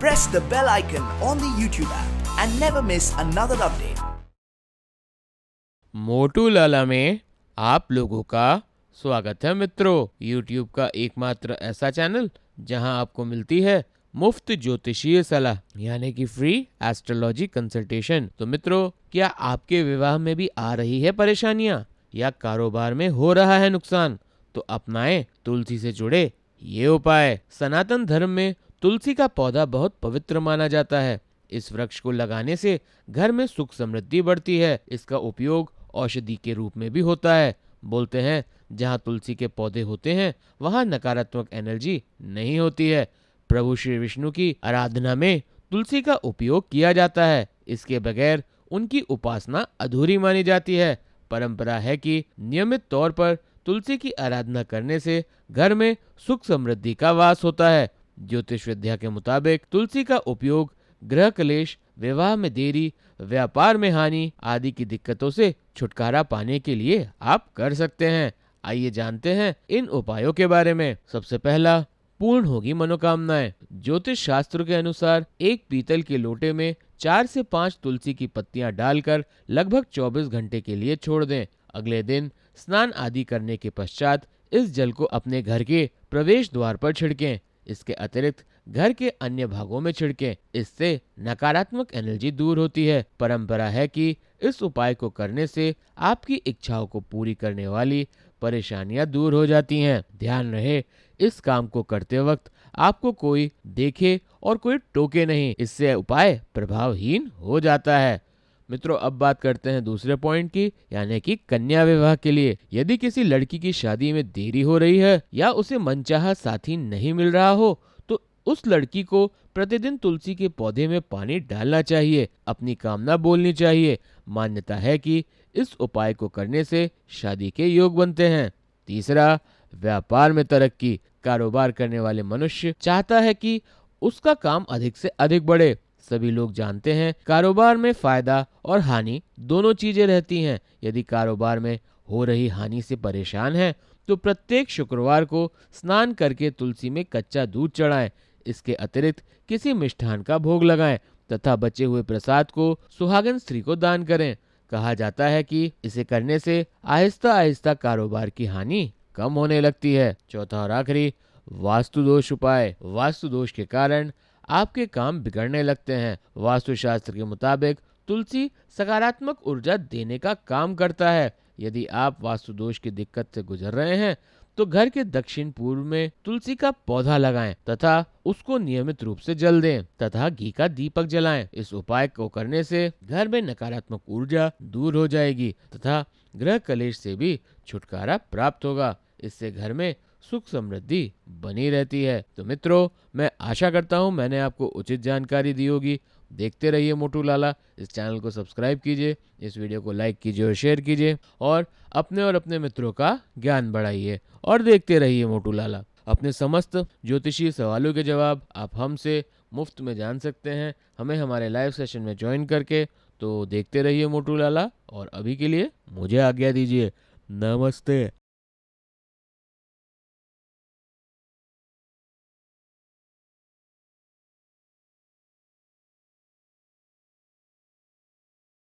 press the bell icon on the YouTube app and never miss another update. मोटू लाला में आप लोगों का स्वागत है मित्रों। YouTube का एकमात्र ऐसा चैनल जहां आपको मिलती है मुफ्त ज्योतिषीय सलाह यानी कि फ्री एस्ट्रोलॉजी कंसल्टेशन। तो मित्रों, क्या आपके विवाह में भी आ रही है परेशानियां या कारोबार में हो रहा है नुकसान? तो अपनाएं तुलसी से जुड़े ये उपाय। सनातन धर्म में तुलसी का पौधा बहुत पवित्र माना जाता है। इस वृक्ष को लगाने से घर में सुख समृद्धि बढ़ती है। इसका उपयोग औषधि के रूप में भी होता है। बोलते हैं जहाँ तुलसी के पौधे होते हैं वहाँ नकारात्मक एनर्जी नहीं होती है। प्रभु श्री विष्णु की आराधना में तुलसी का उपयोग किया जाता है। इसके बगैर उनकी उपासना अधूरी मानी जाती है। परंपरा है कि नियमित तौर पर तुलसी की आराधना करने से घर में सुख समृद्धि का वास होता है। ज्योतिष विद्या के मुताबिक तुलसी का उपयोग गृह क्लेश, विवाह में देरी, व्यापार में हानि आदि की दिक्कतों से छुटकारा पाने के लिए आप कर सकते हैं। आइए जानते हैं इन उपायों के बारे में। सबसे पहला, पूर्ण होगी मनोकामनाएं। ज्योतिष शास्त्र के अनुसार एक पीतल के लोटे में 4 से 5 तुलसी की पत्तियां डालकर लगभग 24 घंटे के लिए छोड़ दें। अगले दिन स्नान आदि करने के पश्चात इस जल को अपने घर के प्रवेश द्वार पर छिड़कें। इसके अतिरिक्त घर के अन्य भागों में छिड़कें। इससे नकारात्मक एनर्जी दूर होती है। परंपरा है कि इस उपाय को करने से आपकी इच्छाओं को पूरी करने वाली परेशानियां दूर हो जाती हैं। ध्यान रहे, इस काम को करते वक्त आपको कोई देखे और कोई टोके नहीं, इससे उपाय प्रभावहीन हो जाता है। मित्रों, अब बात करते हैं दूसरे पॉइंट की, यानी कि कन्या विवाह के लिए। यदि किसी लड़की की शादी में देरी हो रही है या उसे मनचाहा साथी नहीं मिल रहा हो तो उस लड़की को प्रतिदिन तुलसी के पौधे में पानी डालना चाहिए, अपनी कामना बोलनी चाहिए। मान्यता है कि इस उपाय को करने से शादी के योग बनते हैं। तीसरा, व्यापार में तरक्की। कारोबार करने वाले मनुष्य चाहता है कि उसका काम अधिक से अधिक बढ़े। सभी लोग जानते हैं कारोबार में फायदा और हानि दोनों चीजें रहती हैं। यदि कारोबार में हो रही हानि से परेशान है तो प्रत्येक शुक्रवार को स्नान करके तुलसी में कच्चा दूध चढ़ाएं। इसके अतिरिक्त किसी मिष्ठान का भोग लगाएं तथा बचे हुए प्रसाद को सुहागन स्त्री को दान करें। कहा जाता है कि इसे करने से आहिस्ता आहिस्ता कारोबार की हानि कम होने लगती है। चौथा और आखिरी, वास्तु दोष उपाय। वास्तु दोष के कारण आपके काम बिगड़ने लगते हैं। वास्तुशास्त्र के मुताबिक तुलसी सकारात्मक ऊर्जा देने का काम करता है। यदि आप वास्तु दोष की दिक्कत से गुजर रहे हैं तो घर के दक्षिण पूर्व में तुलसी का पौधा लगाएं तथा उसको नियमित रूप से जल दें तथा घी का दीपक जलाएं। इस उपाय को करने से घर में नकारात्मक ऊर्जा दूर हो जाएगी तथा गृह कलेश से भी छुटकारा प्राप्त होगा। इससे घर में सुख समृद्धि बनी रहती है। तो मित्रों, मैं आशा करता हूँ मैंने आपको उचित जानकारी दी होगी। देखते रहिए मोटू लाला। इस चैनल को सब्सक्राइब कीजिए, इस वीडियो को लाइक कीजिए और शेयर कीजिए और अपने मित्रों का ज्ञान बढ़ाइए। और देखते रहिए मोटू लाला। अपने समस्त ज्योतिषीय सवालों के जवाब आप हमसे मुफ्त में जान सकते हैं, हमें हमारे लाइव सेशन में ज्वाइन करके। तो देखते रहिए मोटू लाला और अभी के लिए मुझे आज्ञा दीजिए। नमस्ते।